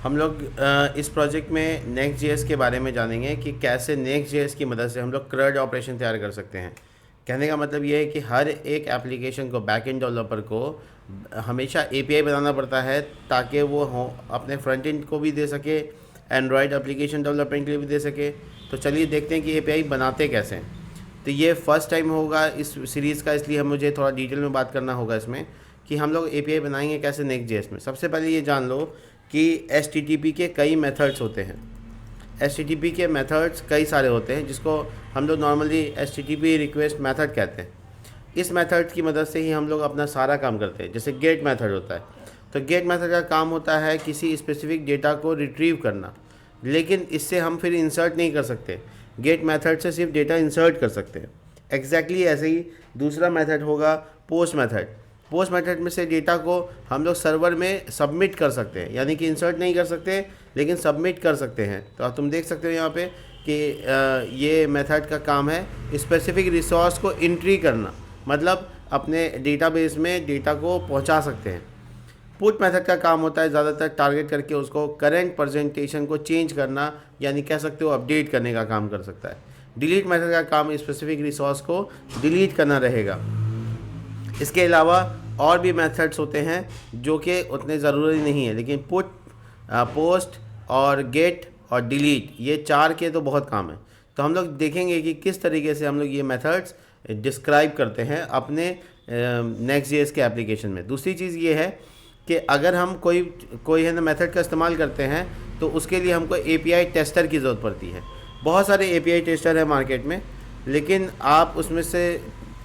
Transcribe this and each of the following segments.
हम लोग इस प्रोजेक्ट में नेक्स्ट जेएस के बारे में जानेंगे कि कैसे नेक्स्ट जेएस की मदद से हम लोग CRUD ऑपरेशन तैयार कर सकते हैं। कहने का मतलब ये है कि हर एक एप्लीकेशन को बैकएंड डेवलपर को हमेशा एपीआई बनाना पड़ता है ताकि वो अपने फ्रंट एंड को भी दे सके, एंड्रॉयड एप्लीकेशन डेवलपमेंट के लिए भी दे सके। तो चलिए देखते हैं कि एपीआई बनाते कैसे हैं। तो ये फर्स्ट टाइम होगा इस सीरीज़ का, इसलिए मुझे थोड़ा डिटेल में बात करना होगा इसमें कि हम लोग एपीआई बनाएंगे कैसे नेक्स्ट जेएस में। सबसे पहले ये जान लो कि HTTP के कई मेथड्स होते हैं। HTTP के मेथड्स कई सारे होते हैं जिसको हम लोग नॉर्मली HTTP रिक्वेस्ट मेथड कहते हैं। इस मेथड की मदद से ही हम लोग अपना सारा काम करते हैं। जैसे गेट मेथड होता है, तो गेट मेथड का काम होता है किसी स्पेसिफिक डेटा को रिट्रीव करना, लेकिन इससे हम फिर इंसर्ट नहीं कर सकते। गेट मेथड से सिर्फ डेटा इंसर्ट कर सकते हैं। एग्जैक्टली ऐसे ही दूसरा मेथड होगा पोस्ट मेथड। पोस्ट मेथड में से डेटा को हम लोग सर्वर में सबमिट कर सकते हैं, यानी कि इंसर्ट नहीं कर सकते लेकिन सबमिट कर सकते हैं। तो आप तुम देख सकते हो यहाँ पे कि ये मेथड का काम है स्पेसिफिक रिसोर्स को एंट्री करना, मतलब अपने डेटाबेस में डेटा को पहुँचा सकते हैं। पुट मेथड का काम होता है ज़्यादातर टारगेट करके उसको करंट प्रेजेंटेशन को चेंज करना, यानी कह सकते हो अपडेट करने का काम कर सकता है। डिलीट मेथड का काम स्पेसिफिक रिसोर्स को डिलीट करना रहेगा। इसके अलावा और भी मेथड्स होते हैं जो कि उतने ज़रूरी नहीं है, लेकिन पुट, पोस्ट और गेट और डिलीट, ये चार के तो बहुत काम है। तो हम लोग देखेंगे कि किस तरीके से हम लोग ये मेथड्स डिस्क्राइब करते हैं अपने नेक्स्ट जेएस के एप्लीकेशन में। दूसरी चीज़ ये है कि अगर हम कोई है ना मेथड का इस्तेमाल करते हैं तो उसके लिए हमको एपीआई टेस्टर की ज़रूरत पड़ती है। बहुत सारे एपीआई टेस्टर हैं मार्केट में, लेकिन आप उसमें से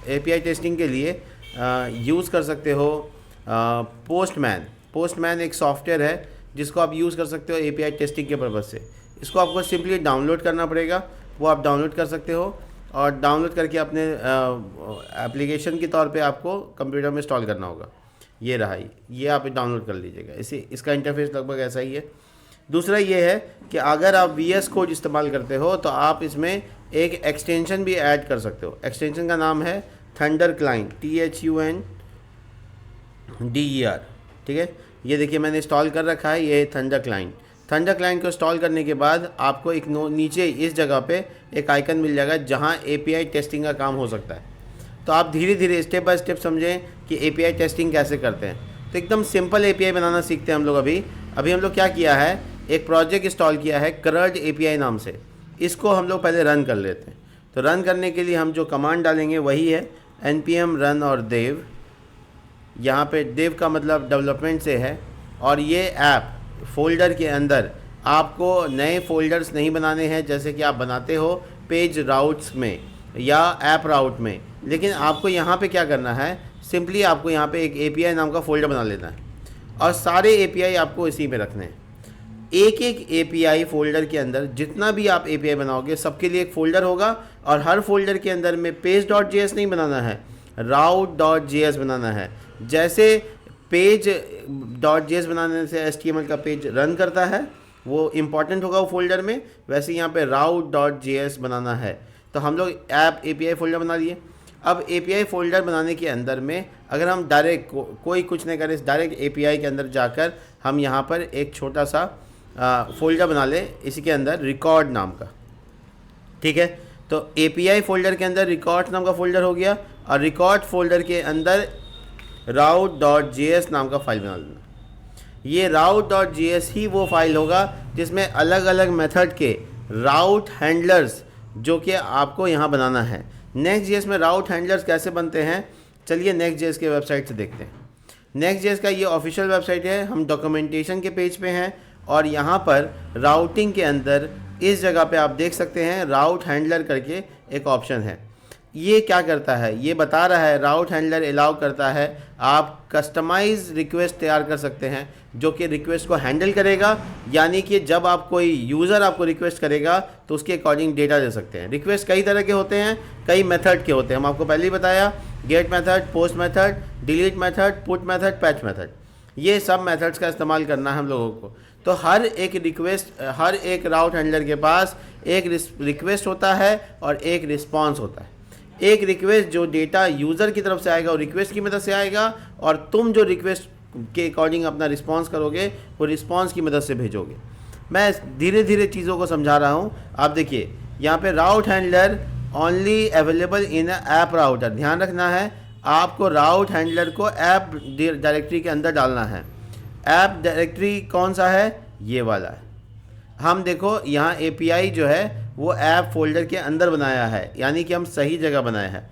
एपीआई टेस्टिंग के लिए यूज़ कर सकते हो पोस्टमैन। पोस्टमैन एक सॉफ्टवेयर है जिसको आप यूज़ कर सकते हो एपीआई टेस्टिंग के पर्पज़ से। इसको आपको सिंपली डाउनलोड करना पड़ेगा, वो आप डाउनलोड कर सकते हो और डाउनलोड करके अपने एप्लीकेशन के तौर पे आपको कंप्यूटर में इंस्टॉल करना होगा। ये रहा ही, ये आप डाउनलोड कर लीजिएगा। इसका इंटरफेस लगभग ऐसा ही है। दूसरा ये है कि अगर आप VS कोड इस्तेमाल करते हो तो आप इसमें एक एक्सटेंशन भी ऐड कर सकते हो। एक्सटेंशन का नाम है थंडर क्लाइंट, THUNDER। ठीक है, ये देखिए मैंने इंस्टॉल कर रखा है, ये थंडर क्लाइंट। थंडर क्लाइंट को इंस्टॉल करने के बाद आपको एक नीचे इस जगह पे एक आइकन मिल जाएगा जहाँ API टेस्टिंग का काम हो सकता है। तो आप धीरे धीरे स्टेप बाय स्टेप समझें कि API टेस्टिंग कैसे करते हैं। तो एकदम सिंपल API बनाना सीखते हैं हम लोग। अभी हम लोग क्या किया है, एक प्रोजेक्ट इंस्टॉल किया है CRUD API नाम से। इसको हम लोग पहले रन कर लेते हैं। तो रन करने के लिए हम जो कमांड डालेंगे वही है npm run और dev। यहाँ पे dev का मतलब डेवलपमेंट से है, और ये ऐप फोल्डर के अंदर आपको नए फोल्डर्स नहीं बनाने हैं जैसे कि आप बनाते हो पेज राउट्स में या ऐप राउट में। लेकिन आपको यहाँ पे क्या करना है, सिंपली आपको यहाँ पे एक API नाम का फ़ोल्डर बना लेना है और सारे API आपको इसी में रखने हैं। एक एक API फ़ोल्डर के अंदर जितना भी आप API बनाओगे सबके लिए एक फ़ोल्डर होगा, और हर फोल्डर के अंदर में page.js नहीं बनाना है, route.js बनाना है। जैसे page.js बनाने से HTML का पेज रन करता है, वो इम्पॉर्टेंट होगा वो फोल्डर में, वैसे यहाँ पे route.js बनाना है। तो हम लोग ऐप API फ़ोल्डर बना लिए। अब API फ़ोल्डर बनाने के अंदर में अगर हम डायरेक्ट कोई कुछ नहीं करें, डायरेक्ट API के अंदर जाकर हम यहाँ पर एक छोटा सा फ़ोल्डर बना लें, इसी के अंदर रिकॉर्ड नाम का। ठीक है, तो API फ़ोल्डर के अंदर रिकॉर्ड नाम का फ़ोल्डर हो गया, और रिकॉर्ड फोल्डर के अंदर route.js नाम का फ़ाइल बना लेना। ये route.js ही वो फाइल होगा जिसमें अलग अलग मेथड के राउट हैंडलर्स जो कि आपको यहाँ बनाना है। Next.js में राउट हैंडलर्स कैसे बनते हैं, चलिए Next.js के वेबसाइट से देखते हैं। Next.js का ये ऑफिशियल वेबसाइट है, हम डॉक्यूमेंटेशन के पेज पे हैं, और यहाँ पर राउटिंग के अंदर इस जगह पे आप देख सकते हैं राउट हैंडलर करके एक ऑप्शन है। ये क्या करता है, ये बता रहा है राउट हैंडलर अलाउ करता है आप कस्टमाइज रिक्वेस्ट तैयार कर सकते हैं जो कि रिक्वेस्ट को हैंडल करेगा, यानी कि जब आप कोई यूज़र आपको रिक्वेस्ट करेगा तो उसके अकॉर्डिंग डेटा दे सकते हैं। रिक्वेस्ट कई तरह के होते हैं, कई मेथड के होते हैं। हम आपको पहले ही बताया, get method, post method, delete method, put method, patch method, ये सब मेथड्स का इस्तेमाल करना है हम लोगों को। तो हर एक राउट हैंडलर के पास एक रिक्वेस्ट होता है और एक रिस्पॉन्स होता है। एक रिक्वेस्ट जो डेटा यूज़र की तरफ से आएगा वो रिक्वेस्ट की मदद से आएगा, और तुम जो रिक्वेस्ट के अकॉर्डिंग अपना रिस्पॉन्स करोगे, वो रिस्पॉन्स की मदद से भेजोगे। मैं धीरे धीरे चीज़ों को समझा रहा हूँ। आप देखिए यहाँ पे route handler only available in app router. ध्यान रखना है, आपको राउट हैंडलर को ऐप डायरेक्टरी के अंदर डालना है। ऐप डायरेक्टरी कौन सा है? ये वाला है। हम देखो यहाँ API जो है वो ऐप फोल्डर के अंदर बनाया है, यानी कि हम सही जगह बनाए हैं।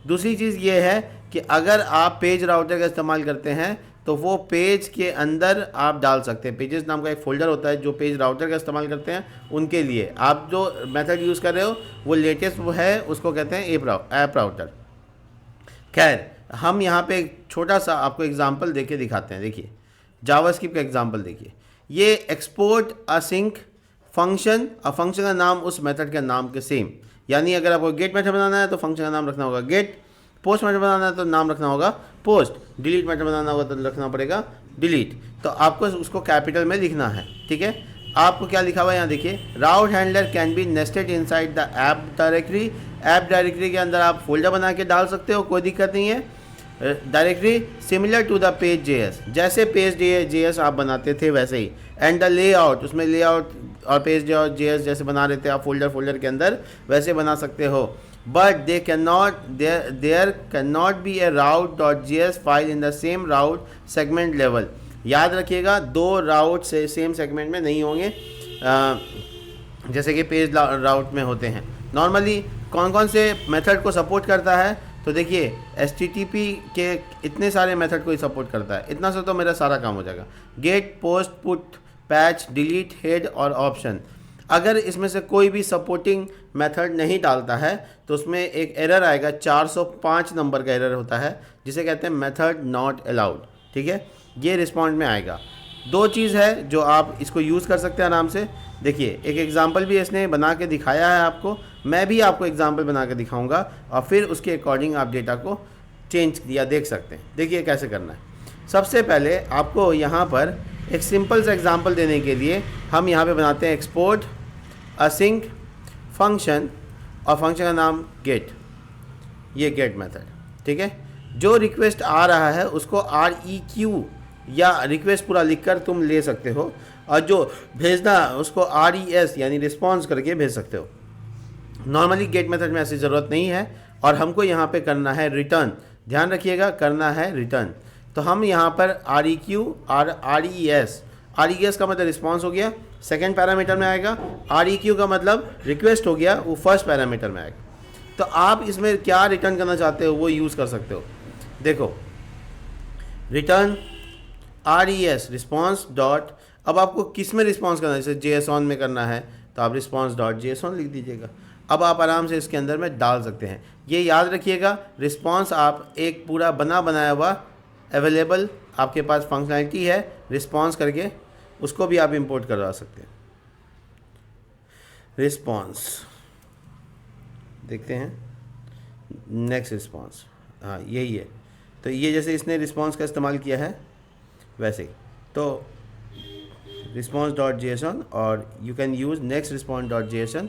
दूसरी चीज़ ये है कि अगर आप पेज राउटर का इस्तेमाल करते हैं तो वो पेज के अंदर आप डाल सकते हैं। पेजेस नाम का एक फ़ोल्डर होता है जो पेज राउटर का इस्तेमाल करते हैं उनके लिए। आप जो मेथड यूज़ कर रहे हो वो लेटेस्ट वो है, उसको कहते हैं ऐप राउटर। खैर, हम यहाँ पे एक छोटा सा आपको एग्जांपल देके दिखाते हैं। देखिए जावास्क्रिप्ट का एग्जांपल देखिए। ये एक्सपोर्ट असिंक फंक्शन, और फंक्शन का नाम उस मेथड के नाम के सेम, यानी अगर आपको गेट मेथड बनाना है तो फंक्शन का नाम रखना होगा गेट, पोस्ट मेथड बनाना है तो नाम रखना होगा पोस्ट, डिलीट मेथड बनाना होगा तो रखना पड़ेगा डिलीट। तो आपको उसको कैपिटल में लिखना है, ठीक है। आपको क्या लिखा हुआ है यहाँ देखिए, route handler can be nested inside the app directory. App directory के अंदर आप फोल्डर बना के डाल सकते हो, कोई दिक्कत नहीं है। Directory similar to the page JS, जैसे पेज JS आप बनाते थे वैसे ही। एंड द लेआउट, उसमें लेआउट और पेज JS जैसे बना रहे थे आप फोल्डर के अंदर, वैसे बना सकते हो। But there can not be a route.js file in the same route segment level. याद रखिएगा, दो राउट से सेम सेगमेंट में नहीं होंगे जैसे कि पेज राउट में होते हैं। नॉर्मली कौन कौन से मेथड को सपोर्ट करता है? तो देखिए HTTP के इतने सारे मेथड को ही सपोर्ट करता है। इतना सा तो मेरा सारा काम हो जाएगा। Get, post, put, patch, delete, head और ऑप्शन। अगर इसमें से कोई भी सपोर्टिंग मेथड नहीं डालता है तो उसमें एक एरर आएगा, 405 नंबर का एरर होता है, जिसे कहते हैं मेथड नॉट अलाउड, ठीक है। ये रिस्पॉन्ड में आएगा। दो चीज़ है जो आप इसको यूज़ कर सकते हैं आराम से। देखिए एक एग्जांपल भी इसने बना के दिखाया है आपको, मैं भी आपको एग्जांपल बना के दिखाऊंगा और फिर उसके अकॉर्डिंग आप डेटा को चेंज किया देख सकते हैं। देखिए कैसे करना है। सबसे पहले आपको यहाँ पर एक सिंपल सा एग्जांपल देने के लिए हम यहाँ पे बनाते हैं एक्सपोर्ट असिंक फंक्शन, और फंक्शन का नाम गेट, ये गेट मेथड, ठीक है। जो रिक्वेस्ट आ रहा है उसको REQ या रिक्वेस्ट पूरा लिखकर तुम ले सकते हो, और जो भेजना उसको RES यानी रिस्पॉन्स करके भेज सकते हो। नॉर्मली गेट मेथड में ऐसी ज़रूरत नहीं है, और हमको यहाँ पे करना है रिटर्न। ध्यान रखिएगा, करना है रिटर्न। तो हम यहाँ पर REQ और RES का मतलब रिस्पॉन्स हो गया, सेकेंड पैरामीटर में आएगा। REQ का मतलब रिक्वेस्ट हो गया, वो फर्स्ट पैरामीटर में आएगा। तो आप इसमें क्या रिटर्न करना चाहते हो वो यूज़ कर सकते हो। देखो रिटर्न RES रिस्पॉन्स डॉट, अब आपको किस में रिस्पॉन्स करना है, जैसे JSON में करना है तो आप रिस्पॉन्स डॉट JSON लिख दीजिएगा। अब आप आराम से इसके अंदर में डाल सकते हैं। ये याद रखिएगा, रिस्पॉन्स आप एक पूरा बनाया हुआ अवेलेबल आपके पास फंक्शनैलिटी है, रिस्पॉन्स करके उसको भी आप इंपोर्ट करवा सकते हैं। रिस्पॉन्स देखते हैं, नेक्स्ट रिस्पॉन्स, हाँ यही है। तो ये जैसे इसने रिस्पॉन्स का इस्तेमाल किया है वैसे ही, तो रिस्पॉन्स डॉट JSON और you can use next response dot JSON,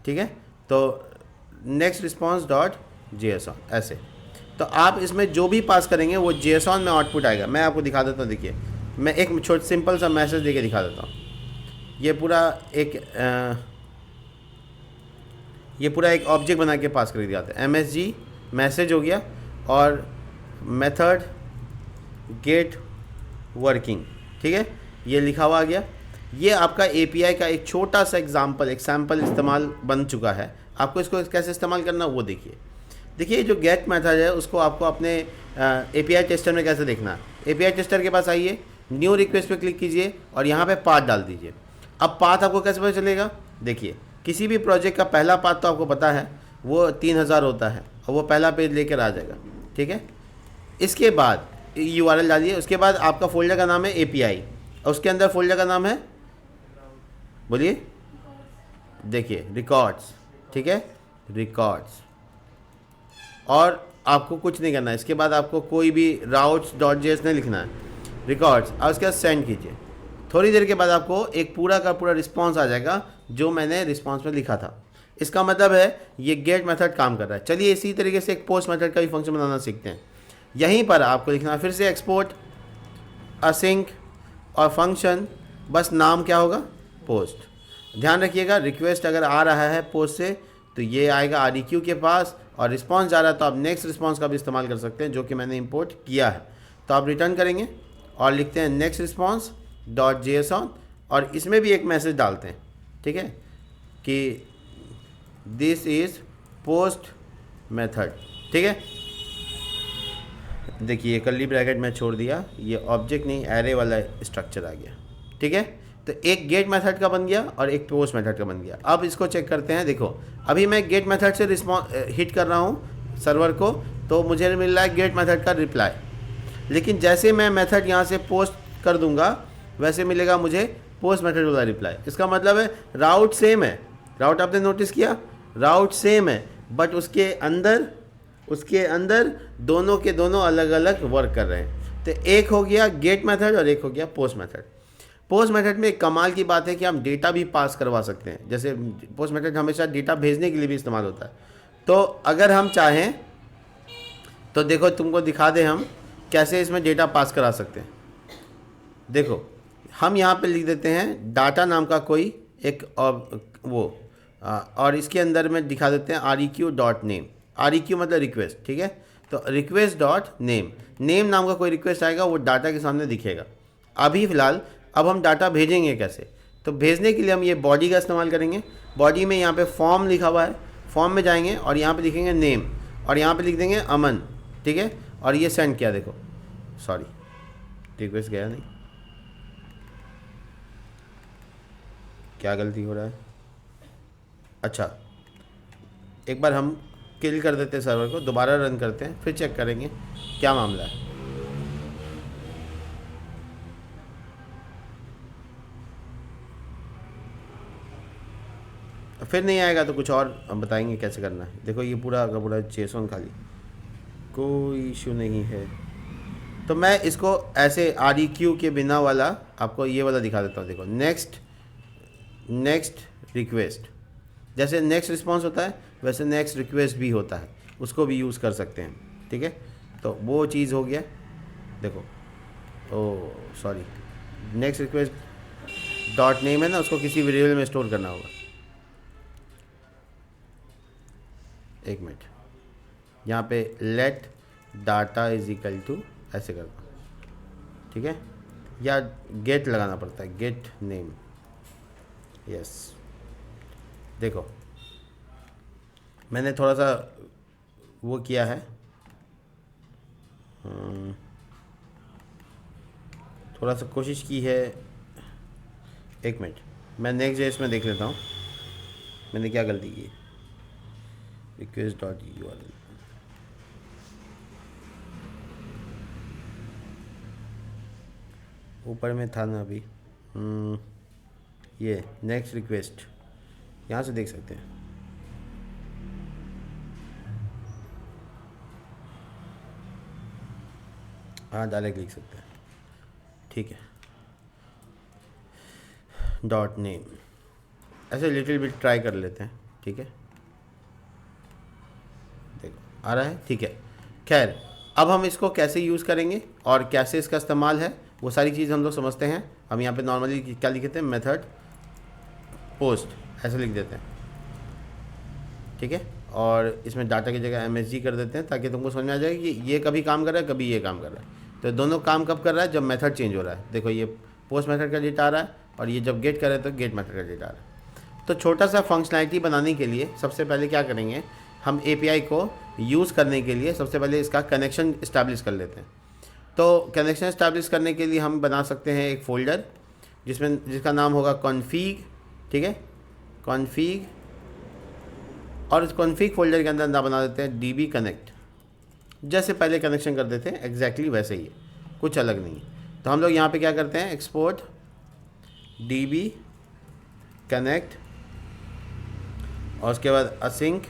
ठीक है। तो नेक्स्ट रिस्पॉन्स डॉट JSON ऐसे। तो आप इसमें जो भी पास करेंगे वो JSON में आउटपुट आएगा। मैं आपको दिखा देता हूँ, देखिए मैं एक छोटा सिंपल सा मैसेज देके दिखा देता हूँ। ये पूरा एक ऑब्जेक्ट बना के पास कर दिया था। MSG मैसेज हो गया, और मेथड गेट वर्किंग, ठीक है, ये लिखा हुआ आ गया। ये आपका API का एक छोटा सा एग्जांपल, एक सैम्पल इस्तेमाल बन चुका है। आपको इसको कैसे इस्तेमाल करना वो देखिए जो गेट मेथड है उसको आपको अपने API टेस्टर में कैसे देखना है। API टेस्टर के पास आइए, न्यू रिक्वेस्ट पे क्लिक कीजिए और यहाँ पे पाथ डाल दीजिए। अब पाथ आपको कैसे पता चलेगा? देखिए किसी भी प्रोजेक्ट का पहला पाथ तो आपको पता है वो 3000 होता है, और वो पहला पेज लेकर आ जाएगा, ठीक है। इसके बाद URL डालिए, उसके बाद आपका फोल्डर का नाम है API, और उसके अंदर फोल्डर का नाम है, बोलिए, देखिए रिकॉर्ड्स, ठीक है, रिकॉर्ड्स। और आपको कुछ नहीं करना है, इसके बाद आपको कोई भी routes.js नहीं लिखना है, रिकॉर्ड्स, और उसके बाद सेंड कीजिए। थोड़ी देर के बाद आपको एक पूरा का पूरा रिस्पॉन्स आ जाएगा जो मैंने रिस्पॉन्स में लिखा था। इसका मतलब है ये गेट मेथड काम कर रहा है। चलिए इसी तरीके से एक पोस्ट मेथड का भी फंक्शन बनाना सीखते हैं। यहीं पर आपको लिखना है फिर से एक्सपोर्ट असिंक और फंक्शन, बस नाम क्या होगा, पोस्ट। ध्यान रखिएगा रिक्वेस्ट अगर आ रहा है पोस्ट से तो ये आएगा REQ के पास, और रिस्पांस जा रहा है तो आप नेक्स्ट रिस्पांस का भी इस्तेमाल कर सकते हैं जो कि मैंने इंपोर्ट किया है। तो आप रिटर्न करेंगे और लिखते हैं नेक्स्ट रिस्पांस डॉट JSON, और इसमें भी एक मैसेज डालते हैं, ठीक है, कि दिस इज़ पोस्ट मेथड, ठीक है। देखिए कर्ली ब्रैकेट में छोड़ दिया, ये ऑब्जेक्ट नहीं एरे वाला स्ट्रक्चर आ गया, ठीक है। तो एक गेट मेथड का बन गया और एक पोस्ट मेथड का बन गया। अब इसको चेक करते हैं। देखो अभी मैं गेट मेथड से हिट कर रहा हूँ सर्वर को, तो मुझे मिल रहा है गेट मेथड का रिप्लाई, लेकिन जैसे मैं मेथड यहाँ से पोस्ट कर दूंगा वैसे मिलेगा मुझे पोस्ट मेथड वाला रिप्लाई। इसका मतलब है राउट सेम है, राउट आपने नोटिस किया, राउट सेम है, बट उसके अंदर दोनों के दोनों अलग अलग वर्क कर रहे हैं। तो एक हो गया गेट मेथड और एक हो गया पोस्ट मेथड। पोस्ट मेथड में एक कमाल की बात है कि हम डेटा भी पास करवा सकते हैं। जैसे पोस्ट मेथड हमेशा डेटा भेजने के लिए भी इस्तेमाल होता है। तो अगर हम चाहें तो देखो तुमको दिखा दें हम कैसे इसमें डेटा पास करा सकते हैं। देखो हम यहाँ पे लिख देते हैं डाटा नाम का कोई एक और इसके अंदर में दिखा देते हैं REQ.name। REQ मतलब रिक्वेस्ट, ठीक है। तो request.name, नेम नाम का कोई रिक्वेस्ट आएगा, वो डाटा के सामने दिखेगा। अभी फ़िलहाल अब हम डाटा भेजेंगे कैसे, तो भेजने के लिए हम ये बॉडी का इस्तेमाल करेंगे। बॉडी में यहाँ पे फॉर्म लिखा हुआ है, फॉर्म में जाएंगे और यहाँ पे लिखेंगे नेम और यहाँ पे लिख देंगे अमन, ठीक है। और ये सेंड किया, देखो सॉरी रिक्वेस्ट गया नहीं, क्या गलती हो रहा है। अच्छा एक बार हम किल कर देते हैं सर्वर को, दोबारा रन करते हैं, फिर चेक करेंगे क्या मामला है। फिर नहीं आएगा तो कुछ और हम बताएंगे कैसे करना है। देखो ये पूरा का पूरा JSON खाली, कोई इशू नहीं है। तो मैं इसको ऐसे REQ के बिना वाला आपको ये वाला दिखा देता हूँ। देखो नेक्स्ट रिक्वेस्ट, जैसे नेक्स्ट रिस्पॉन्स होता है वैसे नेक्स्ट रिक्वेस्ट भी होता है, उसको भी यूज़ कर सकते हैं, ठीक है। तो वो चीज़ हो गया। देखो oh sorry next request dot name है ना, उसको किसी वेरिएबल में स्टोर करना होगा। एक मिनट, यहाँ पे let data is equal to ऐसे करना, ठीक है, या गेट लगाना पड़ता है, गेट नेम, यस। देखो मैंने थोड़ा सा वो किया है, थोड़ा सा कोशिश की है। एक मिनट मैं Next.js में देख लेता हूँ मैंने क्या गलती की। request.url ऊपर में था ना अभी, ये नेक्स्ट रिक्वेस्ट यहाँ से देख सकते हैं। हाँ डायरेक्ट लिख सकते हैं, ठीक है। डॉट नेम ऐसे लिटिल बिट ट्राई कर लेते हैं, ठीक है। देखो आ रहा है, ठीक है। खैर अब हम इसको कैसे यूज़ करेंगे और कैसे इसका इस्तेमाल है वो सारी चीज़ हम लोग समझते हैं। हम यहाँ पे नॉर्मली क्या लिखते हैं, मेथड पोस्ट ऐसे लिख देते हैं, ठीक है। और इसमें डाटा की जगह MSG कर देते हैं ताकि तुमको समझ में आ जाए कि ये कभी काम कर रहा है कभी ये काम कर रहा है। तो दोनों काम कब कर रहा है, जब मेथड चेंज हो रहा है। देखो ये पोस्ट मेथड का डेटा आ रहा है और ये जब गेट कर रहे हैं तो गेट मेथड का डेटा आ रहा है। तो छोटा सा फंक्शनैलिटी बनाने के लिए सबसे पहले क्या करेंगे, हम API को यूज़ करने के लिए सबसे पहले इसका कनेक्शन इस्टेब्लिश कर लेते हैं। तो कनेक्शन इस्टेब्लिश करने के लिए हम बना सकते हैं एक फ़ोल्डर जिसका नाम होगा कॉन्फ़िग, ठीक है, कॉन्फ़िग। और इस कॉन्फ़िग फोल्डर के अंदर ना बना देते हैं DB कनेक्ट, जैसे पहले कनेक्शन कर देते हैं एग्जैक्टली वैसे ही है, कुछ अलग नहीं है। तो हम लोग यहाँ पे क्या करते हैं, एक्सपोर्ट DB कनेक्ट और उसके बाद असिंक,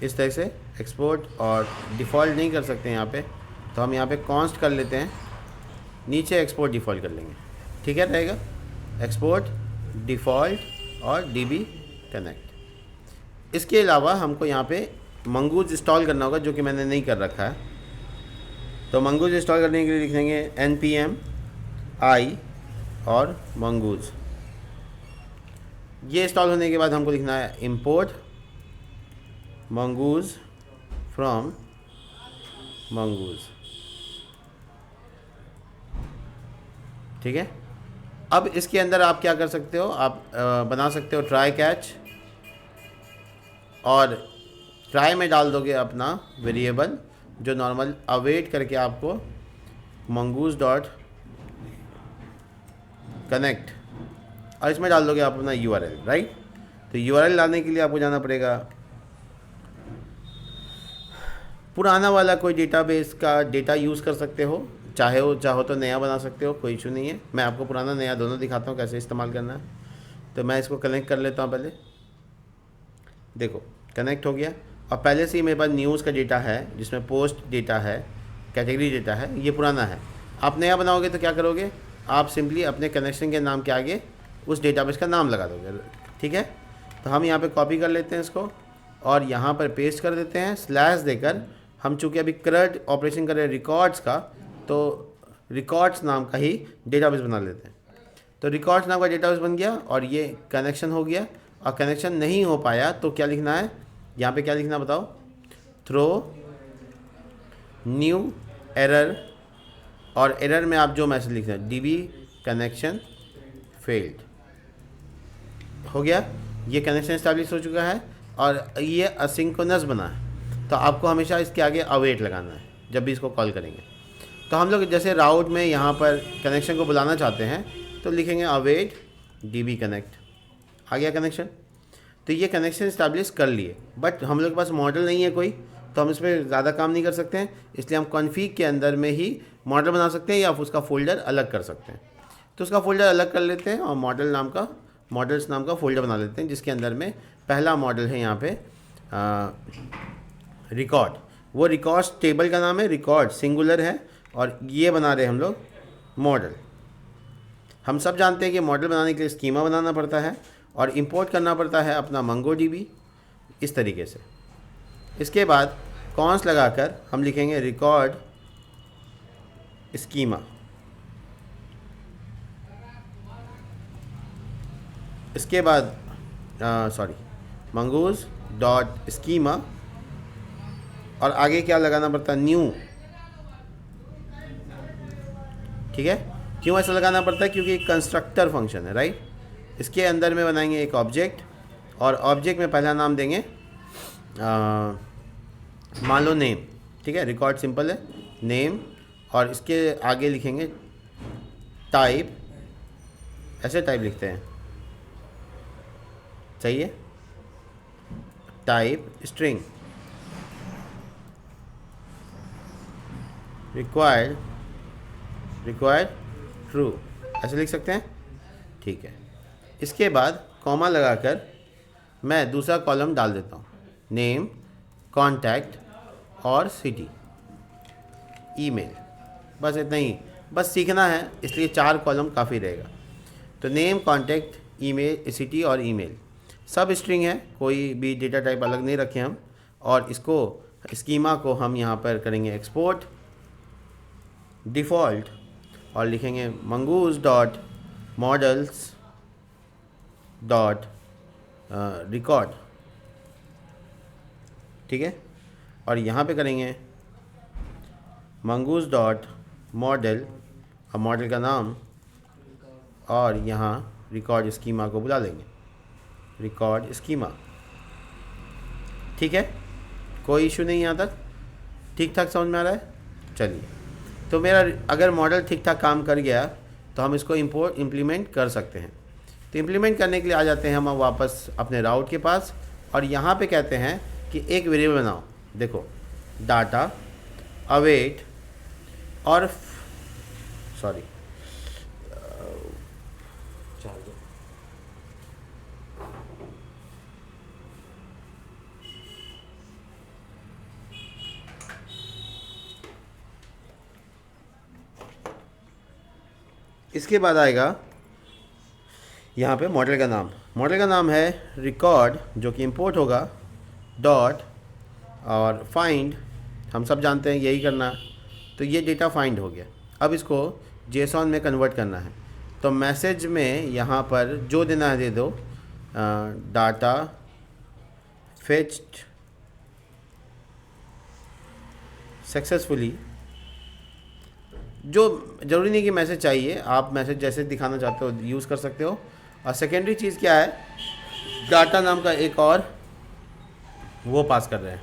इस तरह से एक्सपोर्ट। और डिफ़ॉल्ट नहीं कर सकते यहाँ पे, तो हम यहाँ पे कॉन्स्ट कर लेते हैं, नीचे एक्सपोर्ट डिफ़ॉल्ट कर लेंगे, ठीक है, रहेगा एक्सपोर्ट डिफ़ॉल्ट और DB कनेक्ट। इसके अलावा हमको यहाँ पे मंगूज इंस्टॉल करना होगा जो कि मैंने नहीं कर रखा है। तो मंगूज इंस्टॉल करने के लिए लिख देंगे npm i और मंगूज। ये इंस्टॉल होने के बाद हमको लिखना है import मंगूज फ्रॉम मंगूज। ठीक है। अब इसके अंदर आप क्या कर सकते हो, आप बना सकते हो ट्राई कैच, और ट्राई में डाल दोगे अपना वेरिएबल जो नॉर्मल अवेट करके आपको मंगूज डॉट कनेक्ट, और इसमें डाल दोगे आप अपना URL, राइट। तो URL डालने के लिए आपको जाना पड़ेगा पुराना वाला कोई डेटाबेस का डेटा यूज़ कर सकते हो, चाहो तो नया बना सकते हो, कोई इशू नहीं है। मैं आपको पुराना नया दोनों दिखाता हूँ कैसे इस्तेमाल करना है। तो मैं इसको कनेक्ट कर लेता हूँ पहले। देखो कनेक्ट हो गया, और पहले से ही मेरे पास न्यूज़ का डेटा है जिसमें पोस्ट डेटा है, कैटेगरी डेटा है, ये पुराना है। आप नया बनाओगे तो क्या करोगे, आप सिंपली अपने कनेक्शन के नाम के आगे उस डेटाबेस का नाम लगा दोगे। ठीक है। तो हम यहाँ पे कॉपी कर लेते हैं इसको और यहाँ पर पेस्ट कर देते हैं स्लैश देकर। हम चूँकि अभी CRUD ऑपरेशन कर रहे हैं रिकॉर्ड्स का, तो रिकॉर्ड्स नाम का ही डेटाबेस बना लेते हैं। तो रिकॉर्ड्स नाम का डेटाबेस बन गया और ये कनेक्शन हो गया। और कनेक्शन नहीं हो पाया तो क्या लिखना है, यहाँ पे क्या लिखना बताओ, थ्रो न्यू एरर, और एरर में आप जो मैसेज लिखते हैं DB कनेक्शन फेल्ड। हो गया, ये कनेक्शन एस्टैब्लिश हो चुका है और ये असिंक्रोनस बना है। तो आपको हमेशा इसके आगे अवेट लगाना है जब भी इसको कॉल करेंगे। तो हम लोग जैसे राउट में यहाँ पर कनेक्शन को बुलाना चाहते हैं तो लिखेंगे अवेट DB कनेक्ट, आ गया कनेक्शन। तो ये कनेक्शन इस्टेब्लिश कर लिए, बट हम लोग के पास मॉडल नहीं है कोई, तो हम इसमें ज़्यादा काम नहीं कर सकते हैं। इसलिए हम कॉन्फ़िग के अंदर में ही मॉडल बना सकते हैं या उसका फ़ोल्डर अलग कर सकते हैं। तो उसका फ़ोल्डर अलग कर लेते हैं और मॉडल्स नाम का फ़ोल्डर बना लेते हैं, जिसके अंदर में पहला मॉडल है यहाँ पे रिकॉर्ड। वो रिकॉर्ड्स टेबल का नाम है, रिकॉर्ड सिंगुलर है, और ये बना रहे हम लोग मॉडल। हम सब जानते हैं कि मॉडल बनाने के लिए स्कीमा बनाना पड़ता है और इंपोर्ट करना पड़ता है अपना MongoDB इस तरीके से। इसके बाद कॉन्स लगाकर हम लिखेंगे रिकॉर्ड स्कीमा। इसके बाद मंगूज डॉट स्कीमा, और आगे क्या लगाना पड़ता है, न्यू। ठीक है। क्यों ऐसा लगाना पड़ता है, क्योंकि कंस्ट्रक्टर फंक्शन है, राइट। इसके अंदर में बनाएंगे एक ऑब्जेक्ट, और ऑब्जेक्ट में पहला नाम देंगे मान लो नेम। ठीक है, रिकॉर्ड सिंपल है, नेम, और इसके आगे लिखेंगे टाइप, ऐसे टाइप लिखते हैं, सही है, टाइप स्ट्रिंग, रिक्वायर्ड ट्रू, ऐसे लिख सकते हैं। ठीक है। इसके बाद कॉमा लगाकर मैं दूसरा कॉलम डाल देता हूँ, नेम, कॉन्टैक्ट और सिटी, ईमेल। बस इतना ही, बस सीखना है, इसलिए 4 कॉलम काफ़ी रहेगा। तो नेम, कॉन्टैक्ट, ईमेल, सिटी और ईमेल सब स्ट्रिंग है, कोई भी डेटा टाइप अलग नहीं रखे हम। और इसको स्कीमा को हम यहाँ पर करेंगे एक्सपोर्ट डिफ़ॉल्ट, और लिखेंगे mongoose dot models dot record. ठीक है। और यहाँ पे करेंगे मंगूज डॉट मॉडल, और मॉडल का नाम, और यहाँ रिकॉर्ड स्कीमा को बुला लेंगे, रिकॉर्ड स्कीमा। ठीक है, कोई इशू नहीं यहाँ तक, ठीक ठाक समझ में आ रहा है। चलिए, तो मेरा अगर मॉडल ठीक ठाक काम कर गया तो हम इसको इम्प्लीमेंट कर सकते हैं। तो इम्प्लीमेंट करने के लिए आ जाते हैं हम वापस अपने राउट के पास, और यहाँ पे कहते हैं कि एक वेरिएबल बनाओ। देखो डाटा अवेट और इसके बाद आएगा यहाँ पे मॉडल का नाम है रिकॉर्ड, जो कि इंपोर्ट होगा डॉट, और फाइंड, हम सब जानते हैं यही करना है, तो ये डेटा फाइंड हो गया। अब इसको जेसॉन में कन्वर्ट करना है, तो मैसेज में यहाँ पर जो देना है दे दो, डाटा फेच्ड सक्सेसफुली। जो ज़रूरी नहीं कि मैसेज चाहिए, आप मैसेज जैसे दिखाना चाहते हो यूज़ कर सकते हो। और सेकेंडरी चीज़ क्या है, डाटा नाम का एक और वो पास कर रहे हैं,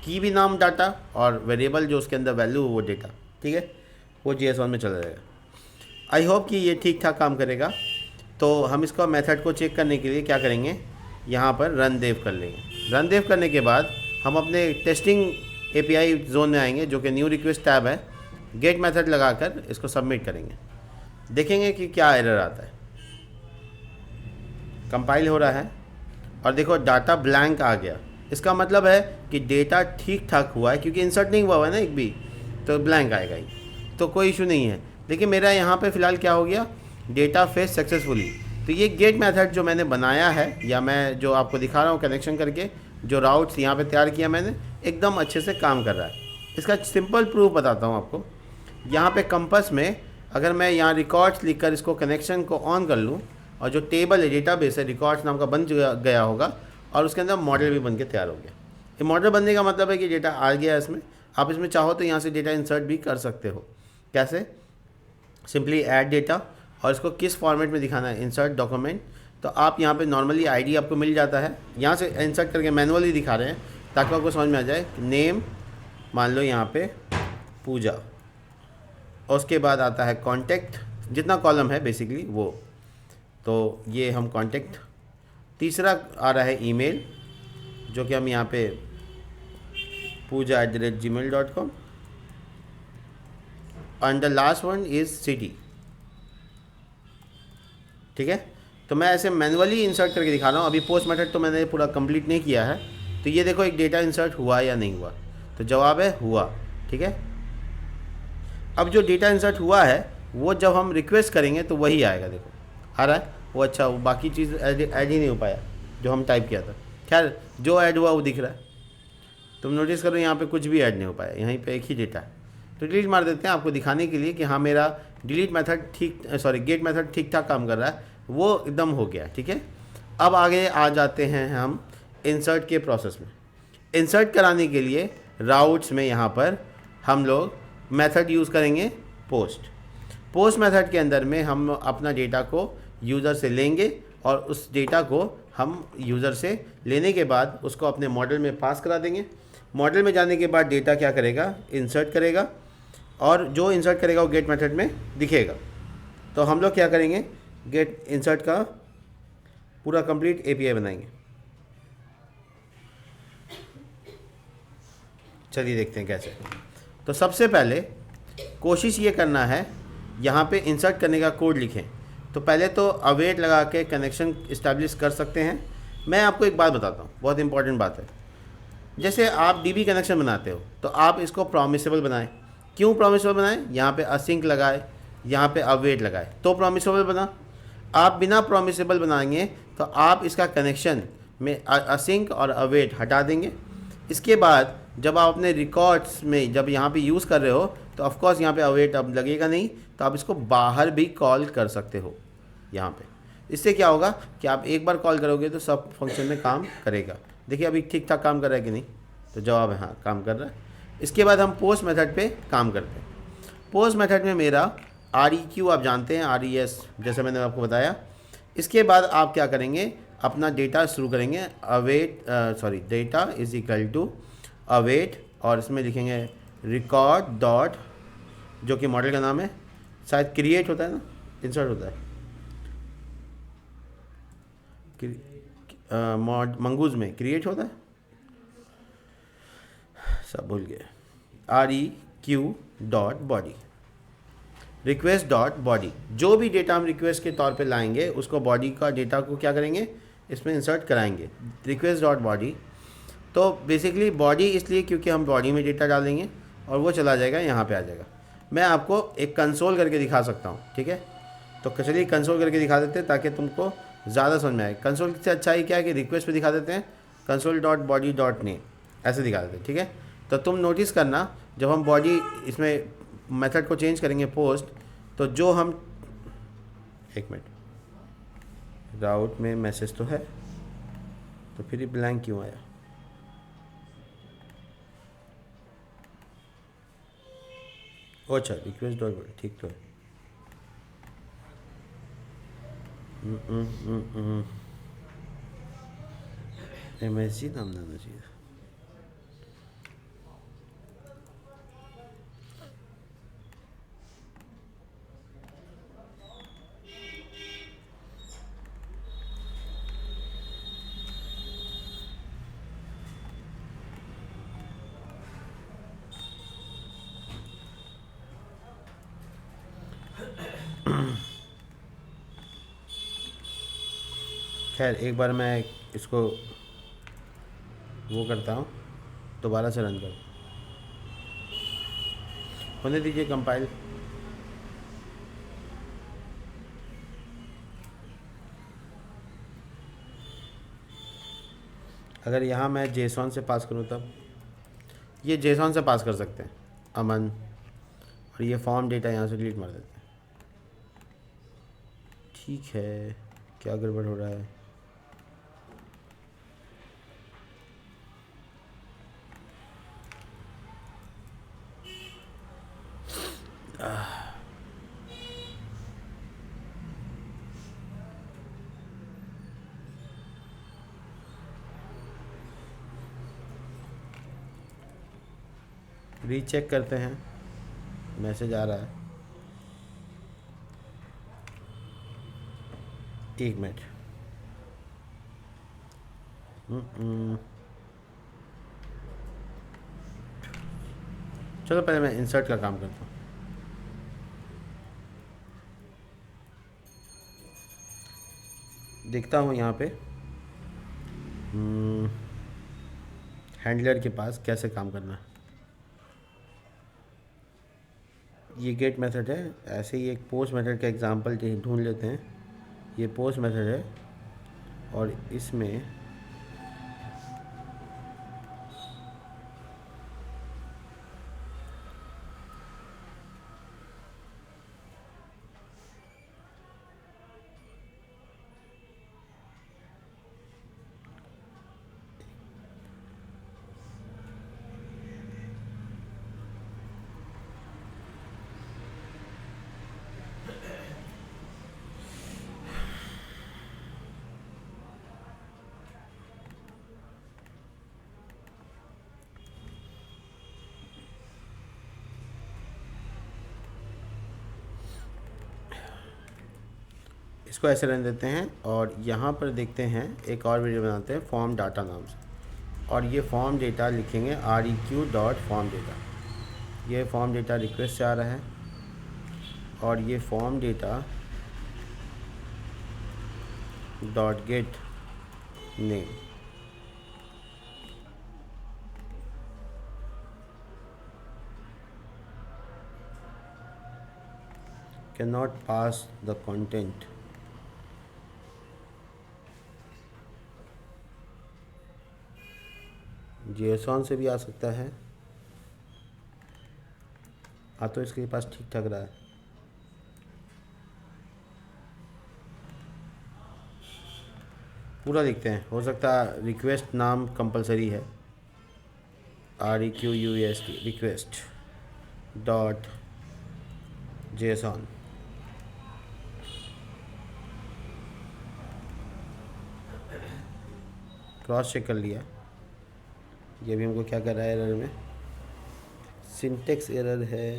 की भी नाम डाटा और वेरिएबल जो उसके अंदर वैल्यू वो डेटा, ठीक है, वो JSON में चला जाएगा। आई होप कि ये ठीक ठाक काम करेगा। तो हम इसका मेथड को चेक करने के लिए क्या करेंगे, यहाँ पर रन देव कर लेंगे। रन देव करने के बाद हम अपने टेस्टिंग API जोन में आएंगे, जो कि न्यू रिक्वेस्ट टैब है। गेट मेथड लगाकर इसको सबमिट करेंगे, देखेंगे कि क्या एरर आता है। कंपाइल हो रहा है और देखो डाटा ब्लैंक आ गया। इसका मतलब है कि डेटा ठीक ठाक हुआ है, क्योंकि इंसर्ट नहीं हुआ है ना एक भी, तो ब्लैंक आएगा ही, तो कोई इशू नहीं है। लेकिन मेरा यहाँ पे फ़िलहाल क्या हो गया, डेटा फेच सक्सेसफुली। तो ये गेट मेथड जो मैंने बनाया है, या मैं जो आपको दिखा रहा हूँ कनेक्शन करके, जो राउट्स यहाँ पे तैयार किया मैंने, एकदम अच्छे से काम कर रहा है। इसका सिंपल प्रूफ बताता हूँ आपको। यहाँ पे कंपास में अगर मैं यहाँ रिकॉर्ड्स लिखकर इसको कनेक्शन को ऑन कर लूँ, और जो टेबल है, डेटाबेस है, रिकॉर्ड्स नाम का बन गया होगा, और उसके अंदर मॉडल भी बन के तैयार हो गया। ये मॉडल बनने का मतलब है कि डेटा आ गया है इसमें। आप इसमें चाहो तो यहाँ से डेटा इंसर्ट भी कर सकते हो। कैसे, सिंपली ऐड डेटा, और इसको किस फॉर्मेट में दिखाना है, इंसर्ट डॉक्यूमेंट। तो आप यहाँ पे नॉर्मली आईडी आपको मिल जाता है, यहाँ से इंसर्ट करके मैनुअली दिखा रहे हैं ताकि आपको समझ में आ जाए। नेम मान लो यहाँ पे पूजा, और उसके बाद आता है कॉन्टैक्ट, जितना कॉलम है बेसिकली वो, तो ये हम कॉन्टैक्ट। तीसरा आ रहा है ईमेल, जो कि हम यहाँ पे puja@gmail.com, and the last one is city. ठीक है, तो मैं ऐसे मैनुअली इंसर्ट करके दिखा रहा हूँ। अभी पोस्ट मेथड तो मैंने पूरा कंप्लीट नहीं किया है। तो ये देखो एक डेटा इंसर्ट हुआ या नहीं हुआ, तो जवाब है हुआ। ठीक है, अब जो डेटा इंसर्ट हुआ है वो जब हम रिक्वेस्ट करेंगे तो वही आएगा। देखो आ रहा है वो, अच्छा वो बाकी चीज़ ऐड ही नहीं हो पाया जो हम टाइप किया था। खैर जो ऐड हुआ वो दिख रहा है। तुम नोटिस करो यहाँ पे कुछ भी ऐड नहीं हो पाया, यहीं पे एक ही डेटा है। तो डिलीट मार देते हैं आपको दिखाने के लिए कि हाँ मेरा डिलीट मेथड गेट मेथड ठीक ठाक काम कर रहा है, वो एकदम हो गया। ठीक है, अब आगे आ जाते हैं हम इंसर्ट के प्रोसेस में। इंसर्ट कराने के लिए राउट्स में यहाँ पर हम लोग मेथड यूज़ करेंगे पोस्ट मेथड के अंदर में हम अपना डेटा को यूज़र से लेंगे, और उस डेटा को हम यूज़र से लेने के बाद उसको अपने मॉडल में पास करा देंगे। मॉडल में जाने के बाद डेटा क्या करेगा, इंसर्ट करेगा, और जो इंसर्ट करेगा वो गेट मेथड में दिखेगा। तो हम लोग क्या करेंगे, गेट इंसर्ट का पूरा कंप्लीट API बनाएंगे। चलिए देखते हैं कैसे। तो सबसे पहले कोशिश ये करना है, यहाँ पे इंसर्ट करने का कोड लिखें। तो पहले तो अवेट लगा के कनेक्शन इस्टेब्लिश कर सकते हैं। मैं आपको एक बात बताता हूँ, बहुत इंपॉर्टेंट बात है। जैसे आप DB कनेक्शन बनाते हो तो आप इसको प्रॉमिसेबल बनाएं। क्यों प्रॉमिसेबल बनाएं, यहाँ पे असिंक लगाए, यहाँ पे अवेट लगाए तो प्रॉमिसेबल बना। आप बिना प्रॉमिसेबल बनाएंगे तो आप इसका कनेक्शन में असिंक और अवेट हटा देंगे। इसके बाद जब आप अपने रिकॉर्ड्स में जब यहाँ पे यूज़ कर रहे हो तो ऑफकोर्स यहाँ पे अवेट अब लगेगा नहीं, तो आप इसको बाहर भी कॉल कर सकते हो यहाँ पे। इससे क्या होगा कि आप एक बार कॉल करोगे तो सब फंक्शन में काम करेगा। देखिए अभी ठीक ठाक काम कर रहा है कि नहीं, तो जवाब है हाँ काम कर रहा है। इसके बाद हम पोस्ट मेथड पे काम करते हैं। पोस्ट मेथड में मेरा REQ आप जानते हैं, RES जैसे मैंने आपको बताया। इसके बाद आप क्या करेंगे, अपना डेटा शुरू करेंगे। Data is equal to await, और इसमें लिखेंगे रिकॉर्ड डॉट, जो कि मॉडल का नाम है, शायद क्रिएट होता है ना, इंसर्ट होता है मंगूज में क्रिएट होता है, सब भूल गए। REQ dot body, request dot body, जो भी डेटा हम रिक्वेस्ट के तौर पे लाएंगे उसको बॉडी का डेटा को क्या करेंगे, इसमें इंसर्ट कराएंगे, रिक्वेस्ट डॉट बॉडी। तो बेसिकली बॉडी इसलिए क्योंकि हम बॉडी में डेटा डालेंगे और वो चला जाएगा यहाँ पे आ जाएगा। मैं आपको एक कंसोल करके दिखा सकता हूँ। ठीक है, तो चलिए कंसोल करके दिखा देते हैं ताकि तुमको ज़्यादा समझ में आए। कंसोल से अच्छा ही क्या है कि रिक्वेस्ट पे दिखा देते हैं, console dot body dot name ऐसे दिखा देते हैं। ठीक है, तो तुम नोटिस करना जब हम बॉडी इसमें मेथड को चेंज करेंगे पोस्ट, तो जो हम, एक मिनट, राउट में मैसेज तो है, तो फिर ये ब्लैंक क्यों आया? अच्छा, रिक्वेस्ट डॉट, ठीक तो है। MSG नाम ना आना चाहिए। खैर, एक बार मैं इसको वो करता हूँ, दोबारा से रन करो, होने दीजिए कंपाइल। अगर यहाँ मैं जेसॉन से पास करूँ तब, ये जेसॉन से पास कर सकते हैं अमन, और ये फॉर्म डेटा यहाँ से डिलीट मार देते हैं। ठीक है, क्या गड़बड़ हो रहा है? रीचेक करते हैं, मैसेज आ रहा है, एक मिनट। चलो पहले मैं इंसर्ट का काम करता हूँ। देखता हूँ यहाँ पे हैंडलर के पास कैसे काम करना है। ये गेट मेथड है, ऐसे ही एक पोस्ट मेथड का एग्जांपल ढूंढ लेते हैं। ये पोस्ट मेथड है और इसमें इसको ऐसे रहने देते हैं और यहाँ पर देखते हैं एक और वीडियो बनाते हैं फॉर्म डाटा नाम से, और ये फॉर्म डेटा लिखेंगे req.form data। ये फॉर्म डेटा रिक्वेस्ट से आ रहा है और ये form data dot gate name. Can not pass the content. JSON से भी आ सकता है, तो इसके पास ठीक ठाक रहा है। पूरा देखते हैं, हो सकता है रिक्वेस्ट नाम कंपलसरी है, REQUEST request dot JSON. Cross check कर लिया, ये भी हमको क्या कर रहा है एरर में, सिंटेक्स एरर है।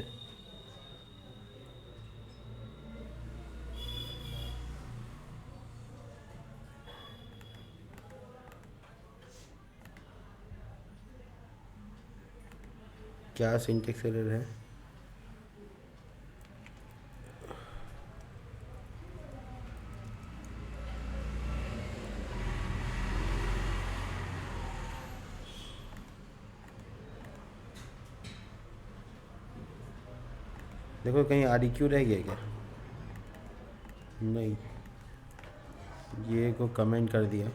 क्या सिंटेक्स एरर है? देखो कहीं REQ रह गया क्या? नहीं, ये को कमेंट कर दिया।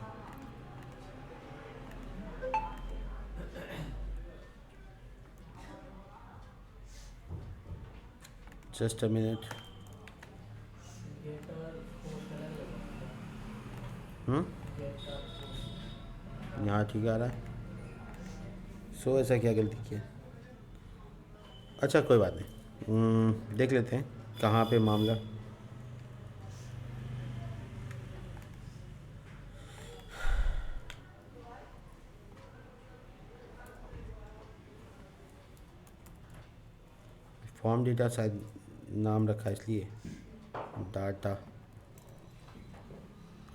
Just a minute. यहाँ ठीक आ रहा है। सो ऐसा क्या गलती किया? अच्छा कोई बात नहीं, देख लेते हैं कहाँ पे मामला। फॉर्म डेटा शायद नाम रखा है इसलिए डाटा।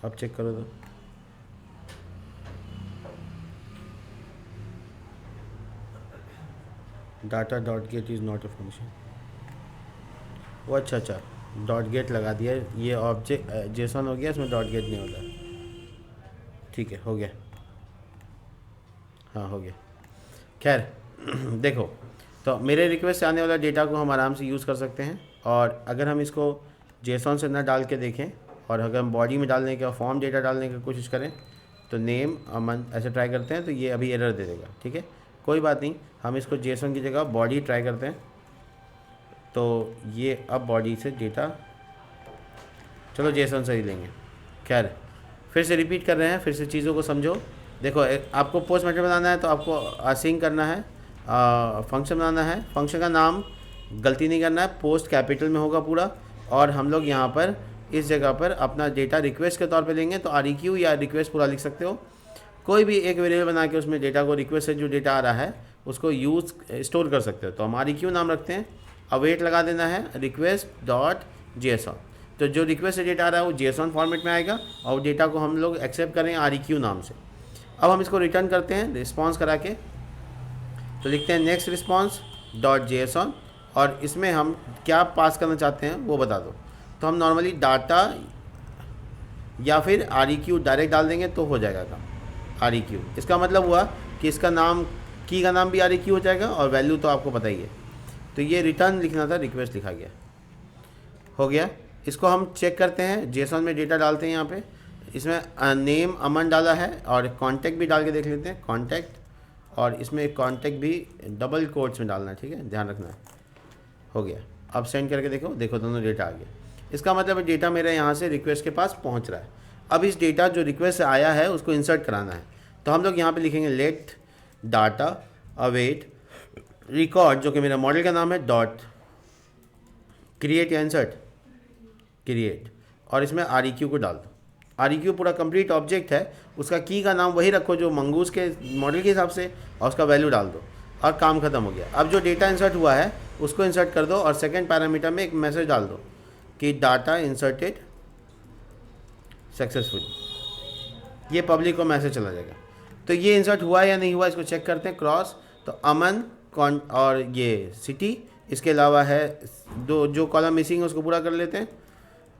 अब चेक करो तो data dot get is not a function. वो अच्छा डॉट गेट लगा दिया, ये ऑब्जेक्ट जेसन हो गया, इसमें डॉट गेट नहीं होता। ठीक है, हो गया। हाँ हो गया। खैर देखो, तो मेरे रिक्वेस्ट से आने वाला डेटा को हम आराम से यूज़ कर सकते हैं। और अगर हम इसको जेसन से ना डाल के देखें और अगर हम बॉडी में डालने के और फॉर्म डेटा डालने की कोशिश करें तो नेम अमन ऐसे ट्राई करते हैं तो ये अभी एरर दे देगा। ठीक है, कोई बात नहीं, हम इसको जेसन की जगह बॉडी ट्राई करते हैं। तो ये अब बॉडी से डेटा, चलो जेसन से ही लेंगे। खैर फिर से रिपीट कर रहे हैं, फिर से चीज़ों को समझो। देखो आपको पोस्ट मेथड बनाना है तो आपको असिंग करना है, फंक्शन बनाना है। फंक्शन का नाम गलती नहीं करना है, पोस्ट कैपिटल में होगा पूरा। और हम लोग यहाँ पर इस जगह पर अपना डेटा रिक्वेस्ट के तौर पे लेंगे तो REQ या रिक्वेस्ट पूरा लिख सकते हो। कोई भी एक वेरिएबल बना के उसमें डेटा को, रिक्वेस्ट से जो डेटा आ रहा है उसको यूज़ स्टोर कर सकते हो। तो हम REQ नाम रखते हैं, अवेट लगा देना है रिक्वेस्ट डॉट JSON। तो जो रिक्वेस्ट से डेटा आ रहा है वो JSON फॉर्मेट में आएगा और डेटा को हम लोग एक्सेप्ट करें REQ नाम से। अब हम इसको रिटर्न करते हैं रिस्पॉन्स करा के, तो लिखते हैं नेक्स्ट रिस्पॉन्स डॉट JSON और इसमें हम क्या पास करना चाहते हैं वो बता दो। तो हम नॉर्मली डाटा या फिर REQ डायरेक्ट डाल देंगे तो हो जाएगा काम। REQ इसका मतलब हुआ कि इसका नाम, की का नाम भी REQ हो जाएगा और वैल्यू तो आपको पता ही है। तो ये रिटर्न लिखना था, रिक्वेस्ट लिखा गया, हो गया। इसको हम चेक करते हैं, JSON में डेटा डालते हैं। यहाँ पे इसमें नेम अमन डाला है और कॉन्टैक्ट भी डाल के देख लेते हैं, कॉन्टैक्ट। और इसमें कॉन्टैक्ट भी डबल कोट्स में डालना है, ठीक है, ध्यान रखना है। हो गया, अब सेंड करके देखो दोनों डेटा आ गया। इसका मतलब डेटा मेरे यहाँ से रिक्वेस्ट के पास पहुँच रहा है। अब इस डेटा जो रिक्वेस्ट से आया है उसको इंसर्ट कराना है। तो हम लोग यहाँ पे लिखेंगे लेट डाटा अवेट रिकॉर्ड, जो कि मेरा मॉडल का नाम है, डॉट क्रिएट या इंसर्ट क्रिएट, और इसमें REQ को डाल दो। REQ पूरा कंप्लीट ऑब्जेक्ट है, उसका की का नाम वही रखो जो मंगूस के मॉडल के हिसाब से, और उसका वैल्यू डाल दो और काम खत्म हो गया। अब जो डेटा इंसर्ट हुआ है उसको इंसर्ट कर दो और सेकंड पैरामीटर में एक मैसेज डाल दो कि डाटा इंसर्टेड सक्सेसफुली। ये पब्लिक को मैसेज चला जाएगा। तो ये इंसर्ट हुआ या नहीं हुआ इसको चेक करते हैं, क्रॉस। तो अमन और ये सिटी, इसके अलावा है दो जो कॉलम मिसिंग है उसको पूरा कर लेते हैं,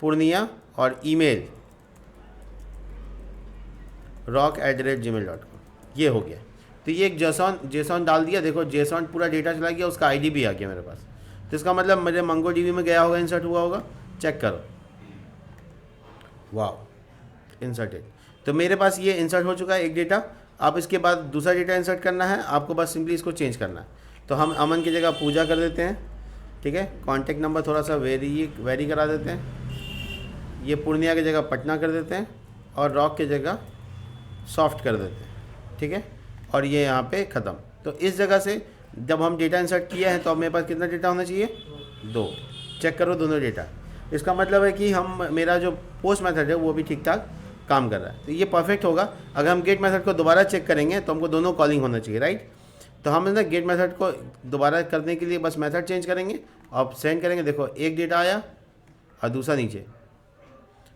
पूर्णिया और ईमेल rock@gmail.com। ये हो गया। तो ये एक जेसॉन डाल दिया। देखो जेसॉन पूरा डेटा चला गया, उसका ID भी आ गया मेरे पास। तो इसका मतलब मेरे मंगो DB में गया होगा, इंसर्ट हुआ होगा, चेक करो। वाह, इंसर्टेड। तो मेरे पास ये इंसर्ट हो चुका है एक डेटा। आप इसके बाद दूसरा डेटा इंसर्ट करना है, आपको बस सिंपली इसको चेंज करना है। तो हम अमन की जगह पूजा कर देते हैं, ठीक है। कॉन्टैक्ट नंबर थोड़ा सा वेरी करा देते हैं। ये पूर्णिया की जगह पटना कर देते हैं और रॉक की जगह सॉफ्ट कर देते हैं, ठीक है। और ये यहाँ पे ख़त्म। तो इस जगह से जब हम डेटा इंसर्ट किया है तो अब मेरे पास कितना डेटा होना चाहिए, 2। चेक करो दोनों डेटा। इसका मतलब है कि हम, मेरा जो पोस्ट मेथड है वो भी ठीक ठाक काम कर रहा है। तो ये परफेक्ट होगा। अगर हम गेट मेथड को दोबारा चेक करेंगे तो हमको दोनों कॉलिंग होना चाहिए, राइट। तो हम ना गेट मेथड को दोबारा करने के लिए बस मेथड चेंज करेंगे और सेंड करेंगे। देखो एक डेटा आया और दूसरा नीचे,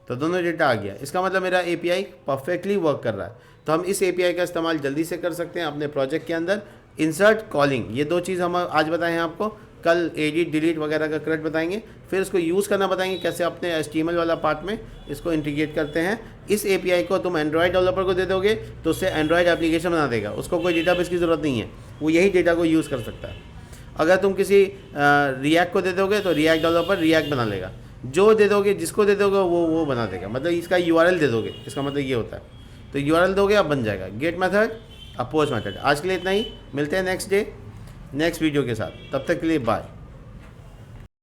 तो दोनों डेटा आ गया। इसका मतलब मेरा API परफेक्टली वर्क कर रहा है। तो हम इस API का इस्तेमाल जल्दी से कर सकते हैं अपने प्रोजेक्ट के अंदर। इंसर्ट, कॉलिंग, ये 2 चीज़ हम आज बताए हैं आपको। कल एडिट डिलीट वगैरह का क्रैट बताएंगे, फिर इसको यूज़ करना बताएंगे कैसे अपने HTML वाला पार्ट में इसको इंटीग्रेट करते हैं। इस API को तुम एंड्रॉयड डेवलपर को दे दोगे तो उससे एंड्रॉयड एप्लीकेशन बना देगा, उसको कोई डेटाबेस की ज़रूरत नहीं है, वो यही डेटा को यूज़ कर सकता है। अगर तुम किसी रिएक्ट को दे दोगे तो रिएक्ट डेवलपर रिएक्ट बना लेगा, जो दे दोगे जिसको दे दोगे वो बना देगा। मतलब इसका URL दे दोगे, इसका मतलब ये होता है। तो URL दोगे अब बन जाएगा गेट मेथड, अब पोस्ट मेथड। आज के लिए इतना ही, मिलते हैं नेक्स्ट वीडियो के साथ। तब तक के लिए बाय।